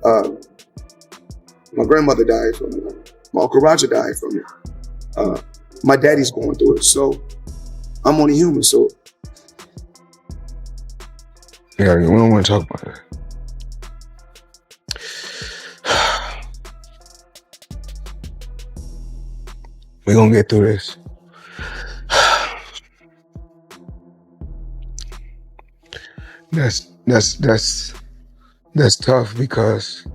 Uh, my grandmother died from it. My Uncle Roger died from it. My daddy's going through it. So I'm only human. So yeah, we don't want to talk about that. We're gonna get through this. That's tough because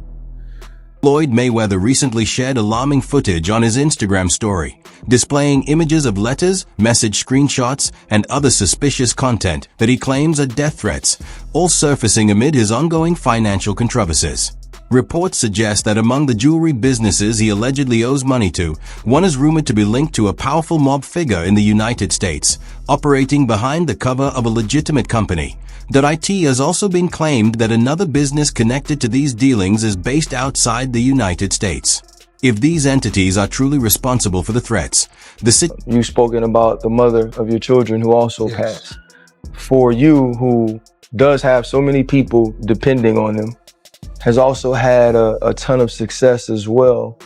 Floyd Mayweather recently shared alarming footage on his Instagram story, displaying images of letters, message screenshots, and other suspicious content that he claims are death threats, all surfacing amid his ongoing financial controversies. Reports suggest that among the jewelry businesses he allegedly owes money to, one is rumored to be linked to a powerful mob figure in the United States, operating behind the cover of a legitimate company. IT has also been claimed that another business connected to these dealings is based outside the United States. If these entities are truly responsible for the threats, You've spoken about the mother of your children who also passed. For you, who does have so many people depending on him, has also had a ton of success as well.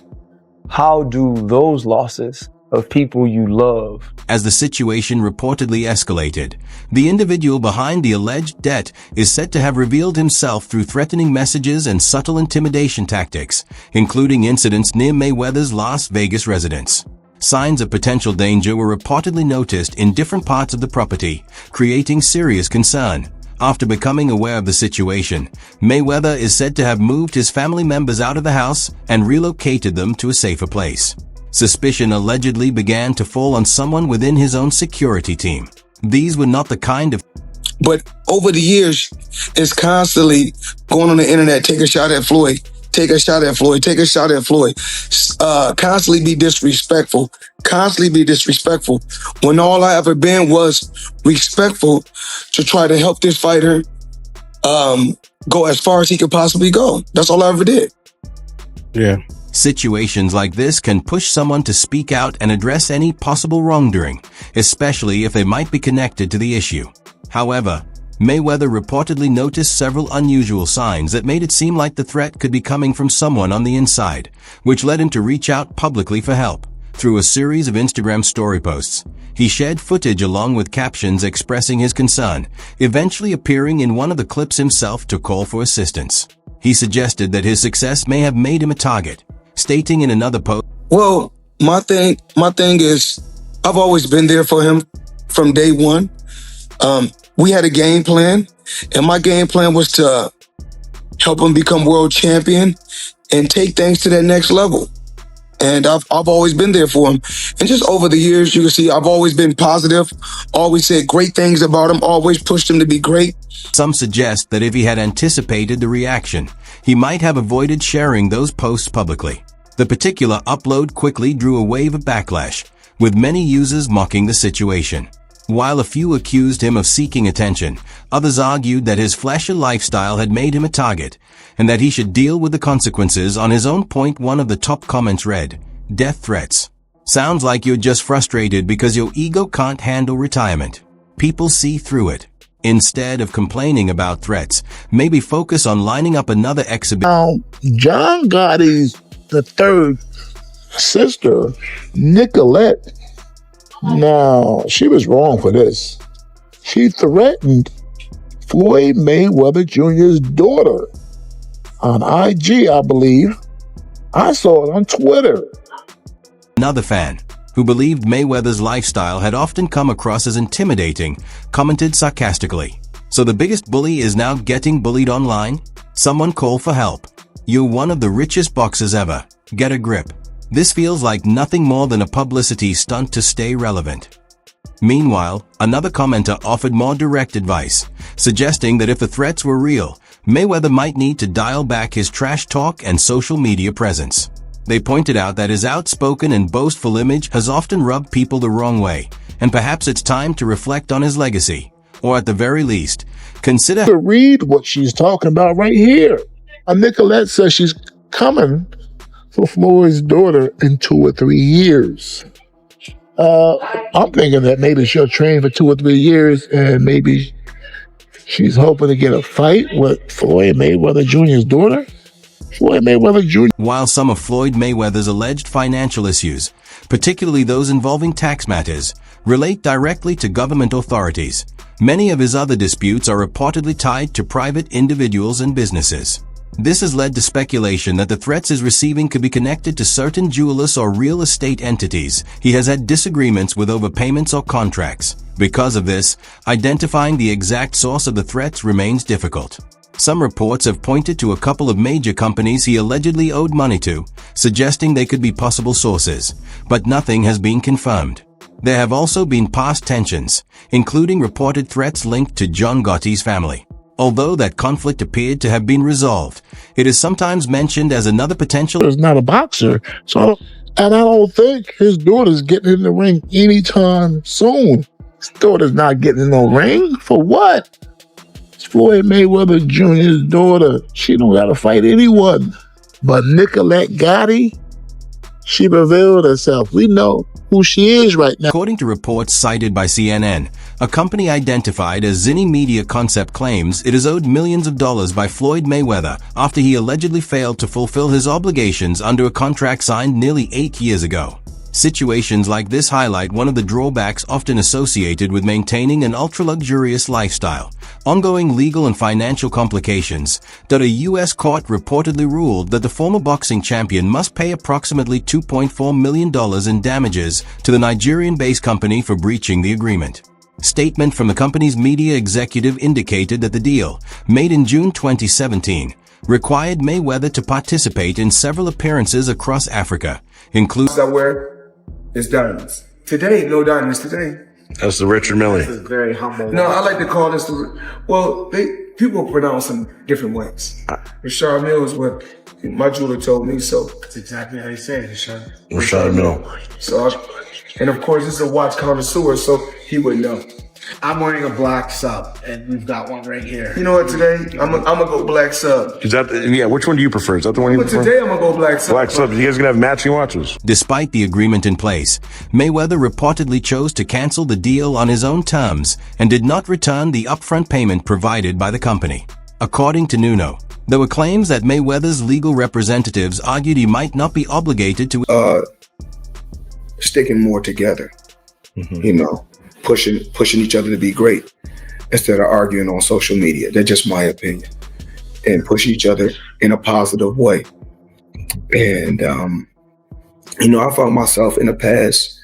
How do those losses of people you love? As the situation reportedly escalated, the individual behind the alleged debt is said to have revealed himself through threatening messages and subtle intimidation tactics, including incidents near Mayweather's Las Vegas residence. Signs of potential danger were reportedly noticed in different parts of the property, creating serious concern. After becoming aware of the situation, Mayweather is said to have moved his family members out of the house and relocated them to a safer place. Suspicion allegedly began to fall on someone within his own security team. These were not the kind of... But over the years, it's constantly going on the internet, take a shot at Floyd, take a shot at Floyd, take a shot at Floyd. Constantly be disrespectful, when all I ever been was respectful to try to help this fighter go as far as he could possibly go. That's all I ever did. yeah. Situations like this can push someone to speak out and address any possible wrongdoing, especially if they might be connected to the issue. However, Mayweather reportedly noticed several unusual signs that made it seem like the threat could be coming from someone on the inside, which led him to reach out publicly for help. Through a series of Instagram story posts, he shared footage along with captions expressing his concern, eventually appearing in one of the clips himself to call for assistance. He suggested that his success may have made him a target, stating in another post, Well, my thing is, I've always been there for him from day one. We had a game plan, and my game plan was to help him become world champion and take things to that next level. And I've always been there for him. And just over the years, you can see I've always been positive, always said great things about him, always pushed him to be great. Some suggest that if he had anticipated the reaction, he might have avoided sharing those posts publicly. The particular upload quickly drew a wave of backlash, with many users mocking the situation. While a few accused him of seeking attention, others argued that his flashy lifestyle had made him a target, and that he should deal with the consequences on his own. One of the top comments read, "Death threats. Sounds like you're just frustrated because your ego can't handle retirement. People see through it. Instead of complaining about threats, maybe focus on lining up another exhibition." Now, John Gotti's the third sister, Nicolette. Now, she was wrong for this. She threatened Floyd Mayweather Jr.'s daughter on IG, I believe. I saw it on Twitter. Another fan, who believed Mayweather's lifestyle had often come across as intimidating, commented sarcastically, "So the biggest bully is now getting bullied online? Someone call for help. You're one of the richest boxers ever. Get a grip. This feels like nothing more than a publicity stunt to stay relevant." Meanwhile, another commenter offered more direct advice, suggesting that if the threats were real, Mayweather might need to dial back his trash talk and social media presence. They pointed out that his outspoken and boastful image has often rubbed people the wrong way, and perhaps it's time to reflect on his legacy, or at the very least, consider... To read what she's talking about right here. Nicolette says she's coming for Floyd's daughter in 2 or 3 years. I'm thinking that maybe she'll train for 2 or 3 years, and maybe she's hoping to get a fight with Floyd Mayweather Jr.'s daughter. Floyd Mayweather Jr. While some of Floyd Mayweather's alleged financial issues, particularly those involving tax matters, relate directly to government authorities, many of his other disputes are reportedly tied to private individuals and businesses. This has led to speculation that the threats he's receiving could be connected to certain jewelers or real estate entities he has had disagreements with over payments or contracts. Because of this, identifying the exact source of the threats remains difficult. Some reports have pointed to a couple of major companies he allegedly owed money to, suggesting they could be possible sources, but nothing has been confirmed. There have also been past tensions, including reported threats linked to John Gotti's family. Although that conflict appeared to have been resolved, it is sometimes mentioned as another potential. Is not a boxer, and I don't think his daughter's getting in the ring anytime soon. His daughter's not getting in no ring for what? It's Floyd Mayweather Jr.'s daughter. She don't gotta fight anyone. But Nicolette Gotti, she revealed herself. We know who she is right now. According to reports cited by CNN, a company identified as Zinni Media Concept claims it is owed millions of dollars by Floyd Mayweather after he allegedly failed to fulfill his obligations under a contract signed nearly 8 years ago. Situations like this highlight one of the drawbacks often associated with maintaining an ultra-luxurious lifestyle: ongoing legal and financial complications. That a U.S. court reportedly ruled that the former boxing champion must pay approximately $2.4 million in damages to the Nigerian-based company for breaching the agreement. Statement from the company's media executive indicated that the deal, made in June 2017, required Mayweather to participate in several appearances across Africa, including I wear is diamonds. Today, no diamonds today. That's the Richard Mille. This is very humble. No, I like to call this people pronounce them different ways. Rashard Mill is what my jeweler told me, so. That's exactly how you say it, Rashad. Rashad Mille. And of course, this is a watch connoisseur, so he would know. I'm wearing a black sub, and we've got one right here. You know what, today, I'm gonna go black sub. Is that, which one do you prefer? Is that the one you But prefer? today, I'm gonna go black sub. Black subs. You guys gonna have matching watches? Despite the agreement in place, Mayweather reportedly chose to cancel the deal on his own terms and did not return the upfront payment provided by the company. According to Nuno, there were claims that Mayweather's legal representatives argued he might not be obligated to Sticking more together, you know, pushing each other to be great instead of arguing on social media. That's just my opinion. And push each other in a positive way. And, you know, I found myself in the past,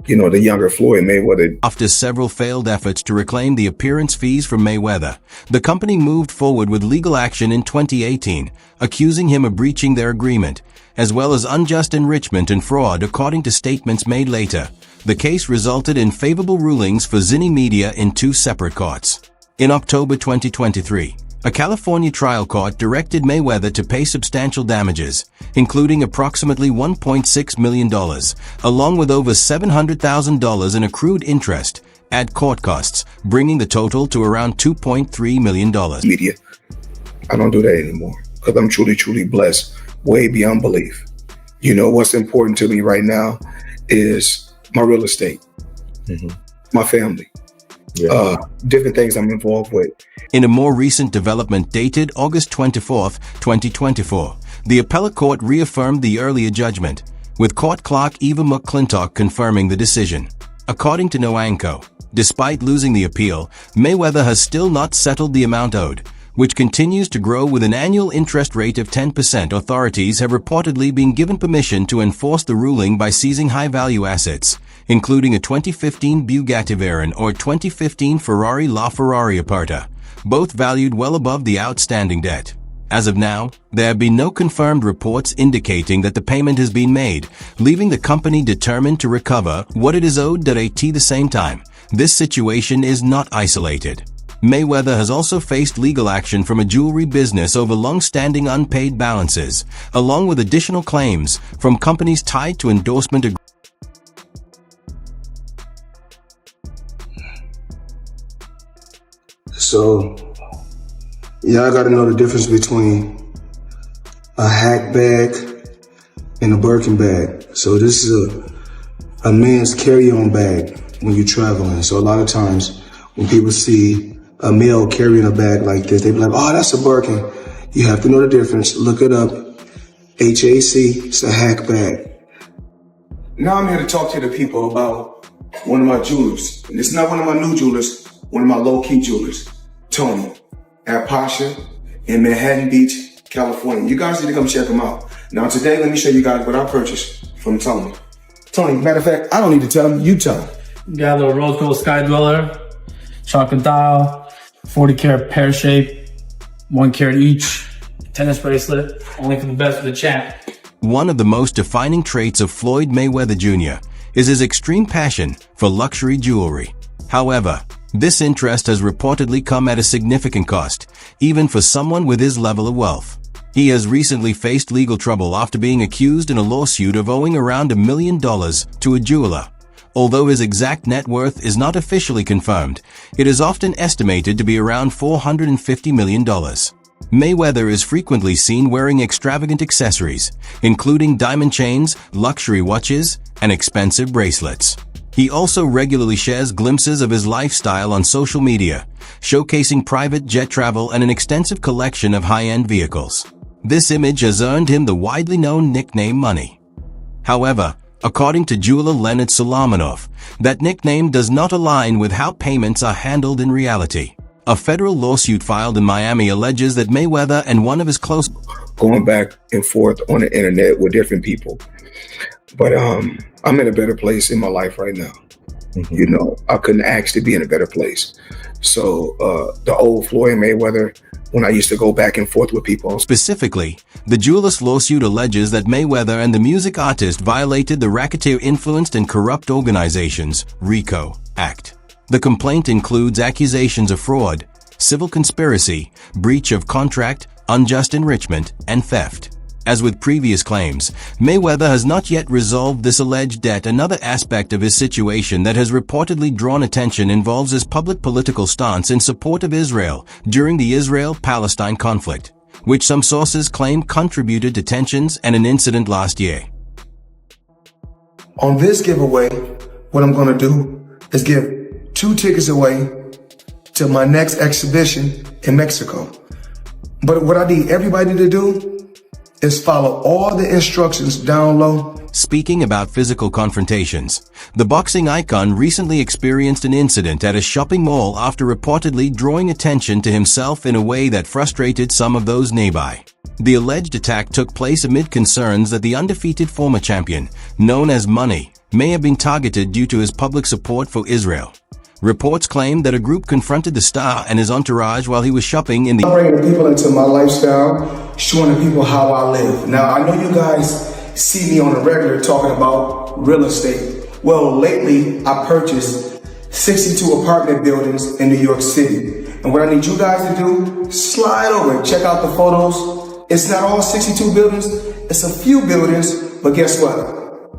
you know, the younger Floyd Mayweather. After several failed efforts to reclaim the appearance fees from Mayweather, the company moved forward with legal action in 2018, accusing him of breaching their agreement, as well as unjust enrichment and fraud according to statements made later. The case resulted in favorable rulings for Zinni Media in 2 separate courts. In October 2023, a California trial court directed Mayweather to pay substantial damages, including approximately $1.6 million, along with over $700,000 in accrued interest, at court costs, bringing the total to around $2.3 million. Media. I don't do that anymore because I'm truly, truly blessed, way beyond belief. You know, what's important to me right now is my real estate, my family, different things I'm involved with. In a more recent development dated August 24, 2024, the appellate court reaffirmed the earlier judgment, with court clerk Eva McClintock confirming the decision. According to Noanco, despite losing the appeal, Mayweather has still not settled the amount owed, which continues to grow with an annual interest rate of 10%. Authorities have reportedly been given permission to enforce the ruling by seizing high-value assets, including a 2015 Bugatti Veyron or 2015 Ferrari LaFerrari Aperta, both valued well above the outstanding debt. As of now, there have been no confirmed reports indicating that the payment has been made, leaving the company determined to recover what it is owed. At the same time, this situation is not isolated. Mayweather has also faced legal action from a jewelry business over long-standing unpaid balances, along with additional claims from companies tied to endorsement agreements. So, y'all gotta know the difference between a hack bag and a Birkin bag. So this is a man's carry-on bag when you're traveling. So a lot of times when people see a male carrying a bag like this, they be like, oh, that's a Birkin. You have to know the difference. Look it up. HAC, it's a hack bag. Now I'm here to talk to the people about one of my jewelers. And it's not one of my new jewelers, one of my low-key jewelers, Tony, at Pasha in Manhattan Beach, California. You guys need to come check him out. Now today, let me show you guys what I purchased from Tony. Tony, matter of fact, I don't need to tell him, you tell him. Got a little rose gold sky dweller, chocolate dial, 40 karat pear shape, 1 carat each, tennis bracelet, only for the best of the champ. One of the most defining traits of Floyd Mayweather Jr. is his extreme passion for luxury jewelry. However, this interest has reportedly come at a significant cost, even for someone with his level of wealth. He has recently faced legal trouble after being accused in a lawsuit of owing around $1 million to a jeweler. Although his exact net worth is not officially confirmed, it is often estimated to be around $450 million. Mayweather is frequently seen wearing extravagant accessories, including diamond chains, luxury watches, and expensive bracelets. He also regularly shares glimpses of his lifestyle on social media, showcasing private jet travel and an extensive collection of high-end vehicles. This image has earned him the widely known nickname Money. However, according to jeweler Leonard Solomonov, that nickname does not align with how payments are handled in reality. A federal lawsuit filed in Miami alleges that Mayweather and one of his close Going back and forth on the internet with different people. But I'm in a better place in my life right now. You know, I couldn't actually be in a better place. So the old Floyd Mayweather, when I used to go back and forth with people. Specifically, the jeweler's lawsuit alleges that Mayweather and the music artist violated the Racketeer-Influenced and Corrupt Organizations (RICO) Act. The complaint includes accusations of fraud, civil conspiracy, breach of contract, unjust enrichment, and theft. As with previous claims, Mayweather has not yet resolved this alleged debt. Another aspect of his situation that has reportedly drawn attention involves his public political stance in support of Israel during the Israel-Palestine conflict, which some sources claim contributed to tensions and an incident last year. On this giveaway, what I'm going to do is give 2 tickets away to my next exhibition in Mexico. But what I need everybody to do is follow all the instructions down low. Speaking about physical confrontations, the boxing icon recently experienced an incident at a shopping mall after reportedly drawing attention to himself in a way that frustrated some of those nearby. The alleged attack took place amid concerns that the undefeated former champion, known as Money, may have been targeted due to his public support for Israel. Reports claim that a group confronted the star and his entourage while he was shopping in the... I'm bringing people into my lifestyle, showing the people how I live. Now, I know you guys see me on a regular talking about real estate. Well, lately, I purchased 62 apartment buildings in New York City. And what I need you guys to do, slide over and check out the photos. It's not all 62 buildings, it's a few buildings, but guess what?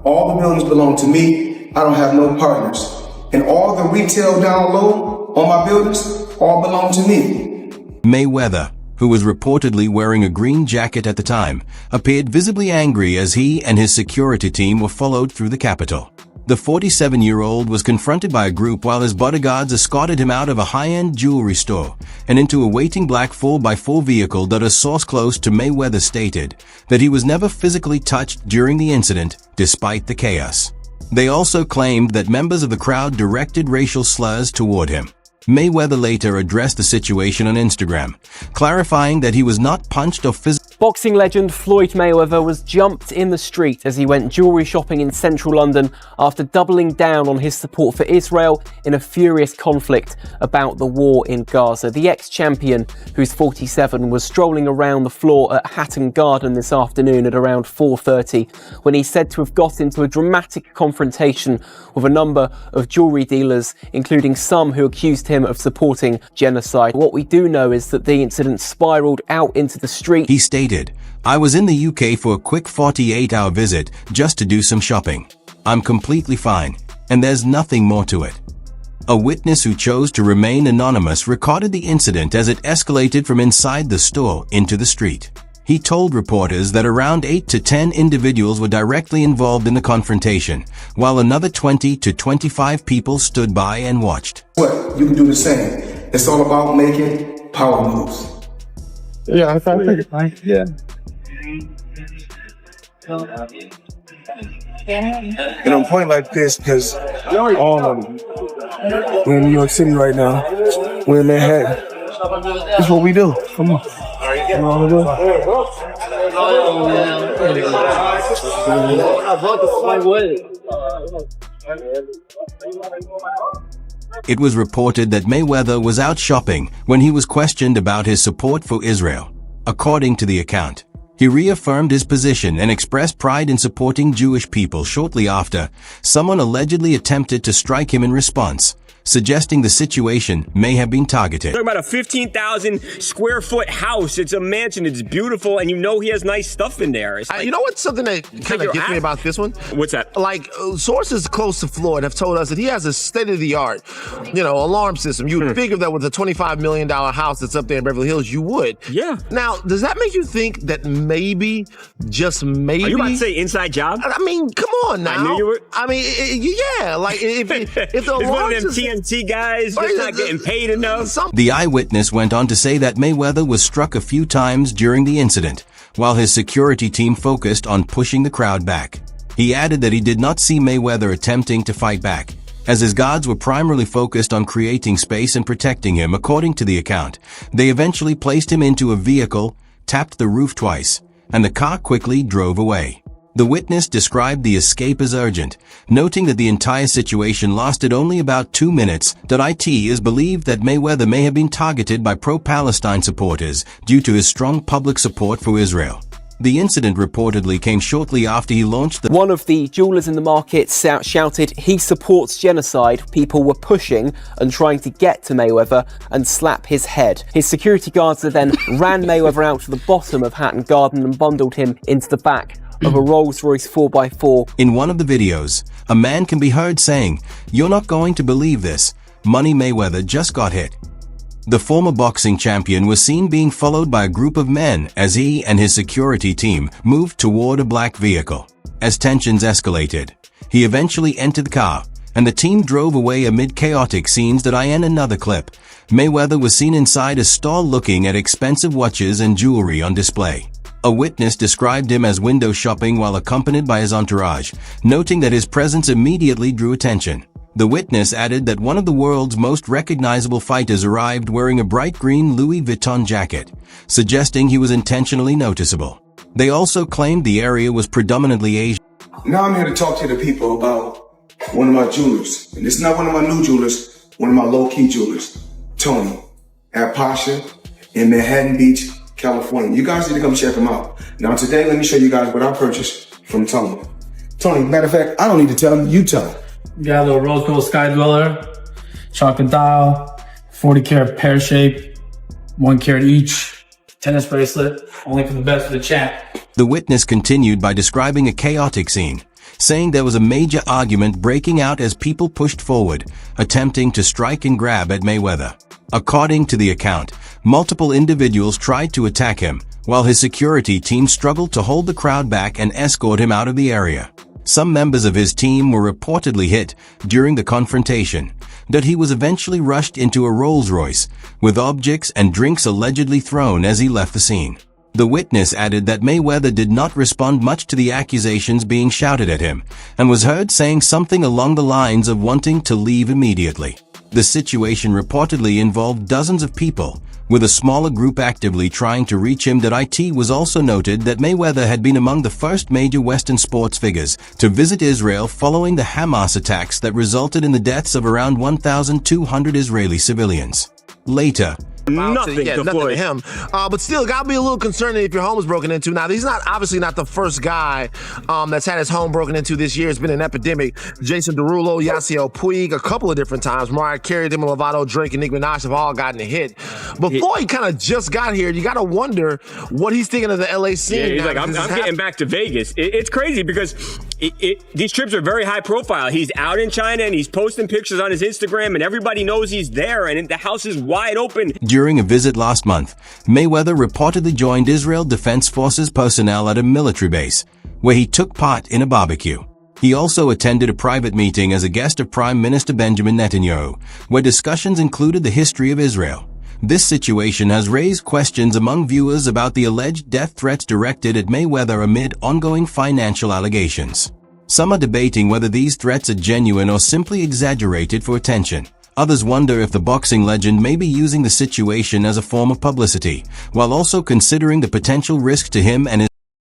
All the buildings belong to me. I don't have no partners. And all the retail down low on my buildings all belong to me. Mayweather, who was reportedly wearing a green jacket at the time, appeared visibly angry as he and his security team were followed through the Capitol. The 47-year-old was confronted by a group while his bodyguards escorted him out of a high-end jewelry store and into a waiting black 4x4 vehicle. That a source close to Mayweather stated that he was never physically touched during the incident, despite the chaos. They also claimed that members of the crowd directed racial slurs toward him. Mayweather later addressed the situation on Instagram, clarifying that he was not punched or physically. Boxing legend Floyd Mayweather was jumped in the street as he went jewellery shopping in central London after doubling down on his support for Israel in a furious conflict about the war in Gaza. The ex-champion, who's 47, was strolling around the floor at Hatton Garden this afternoon at around 4:30 when he's said to have got into a dramatic confrontation with a number of jewellery dealers, including some who accused him of supporting genocide. What we do know is that the incident spiralled out into the street. He stated, "I was in the UK for a quick 48-hour visit just to do some shopping. I'm completely fine, and there's nothing more to it." A witness who chose to remain anonymous recorded the incident as it escalated from inside the store into the street. He told reporters that around 8 to 10 individuals were directly involved in the confrontation, while another 20 to 25 people stood by and watched. What? You can do the same. It's all about making power moves. Yeah, I think, yeah. And I'm pointing like this because all of them. We're in New York City right now. We're in Manhattan. That's what we do. Come on. You know what It was reported that Mayweather was out shopping when he was questioned about his support for Israel. According to the account, he reaffirmed his position and expressed pride in supporting Jewish people shortly after someone allegedly attempted to strike him in response, suggesting the situation may have been targeted. Talking about a 15,000 square foot house. It's a mansion. It's beautiful, and you know he has nice stuff in there. Like, you know what's something that kind of gets me about this one? What's that? Like, sources close to Floyd have told us that he has a state-of-the-art, alarm system. You would figure that with a $25 million house that's up there in Beverly Hills, you would. Yeah. Now, does that make you think that maybe, just maybe... Are you about to say inside job? I mean, come on now. I knew you were. I mean, yeah. Like, if the alarm system... TNT guys just not getting paid enough. The eyewitness went on to say that Mayweather was struck a few times during the incident, while his security team focused on pushing the crowd back. He added that he did not see Mayweather attempting to fight back, as his guards were primarily focused on creating space and protecting him. According to the account, they eventually placed him into a vehicle, tapped the roof twice, and the car quickly drove away. The witness described the escape as urgent, noting that the entire situation lasted only about 2 minutes. It is believed that Mayweather may have been targeted by pro-Palestine supporters due to his strong public support for Israel. The incident reportedly came shortly after he launched One of the jewelers in the market shouted he supports genocide. People were pushing and trying to get to Mayweather and slap his head. His security guards then ran Mayweather out to the bottom of Hatton Garden and bundled him into the back of a Rolls-Royce 4x4. In one of the videos, a man can be heard saying, "You're not going to believe this. Money Mayweather just got hit." The former boxing champion was seen being followed by a group of men as he and his security team moved toward a black vehicle. As tensions escalated, he eventually entered the car, and the team drove away amid chaotic scenes. In another clip, Mayweather was seen inside a store looking at expensive watches and jewelry on display. A witness described him as window shopping while accompanied by his entourage, noting that his presence immediately drew attention. The witness added that one of the world's most recognizable fighters arrived wearing a bright green Louis Vuitton jacket, suggesting he was intentionally noticeable. They also claimed the area was predominantly Asian. Now I'm here to talk to the people about one of my jewelers. And it's not one of my new jewelers, one of my low-key jewelers, Tony, at Pasha in Manhattan Beach, California. You guys need to come check him out. Now today, let me show you guys what I purchased from Tony. Tony, matter of fact, I don't need to tell him, you tell him. Got a little rose gold sky dweller, chocolate dial, 40 karat pear shape, 1 carat each, tennis bracelet, only for the best for the champ. The witness continued by describing a chaotic scene, saying there was a major argument breaking out as people pushed forward, attempting to strike and grab at Mayweather. According to the account, multiple individuals tried to attack him, while his security team struggled to hold the crowd back and escort him out of the area. Some members of his team were reportedly hit during the confrontation, that he was eventually rushed into a Rolls-Royce, with objects and drinks allegedly thrown as he left the scene. The witness added that Mayweather did not respond much to the accusations being shouted at him, and was heard saying something along the lines of wanting to leave immediately. The situation reportedly involved dozens of people, with a smaller group actively trying to reach him. It was also noted that Mayweather had been among the first major Western sports figures to visit Israel following the Hamas attacks that resulted in the deaths of around 1,200 Israeli civilians. Later, Nothing to him. But still, gotta be a little concerned if your home is broken into. Now, he's obviously not the first guy that's had his home broken into this year. It's been an epidemic. Jason Derulo, Yasiel Puig, a couple of different times. Mariah Carey, Demi Lovato, Drake, and Nicki Minaj have all gotten a hit. But Floyd kind of just got here. You gotta wonder what he's thinking of the LA scene. Yeah, he's like, I'm getting back to Vegas. It's crazy because these trips are very high profile. He's out in China and he's posting pictures on his Instagram and everybody knows he's there and the house is wide open. During a visit last month, Mayweather reportedly joined Israel Defense Forces personnel at a military base, where he took part in a barbecue. He also attended a private meeting as a guest of Prime Minister Benjamin Netanyahu, where discussions included the history of Israel. This situation has raised questions among viewers about the alleged death threats directed at Mayweather amid ongoing financial allegations. Some are debating whether these threats are genuine or simply exaggerated for attention. Others wonder if the boxing legend may be using the situation as a form of publicity, while also considering the potential risk to him and his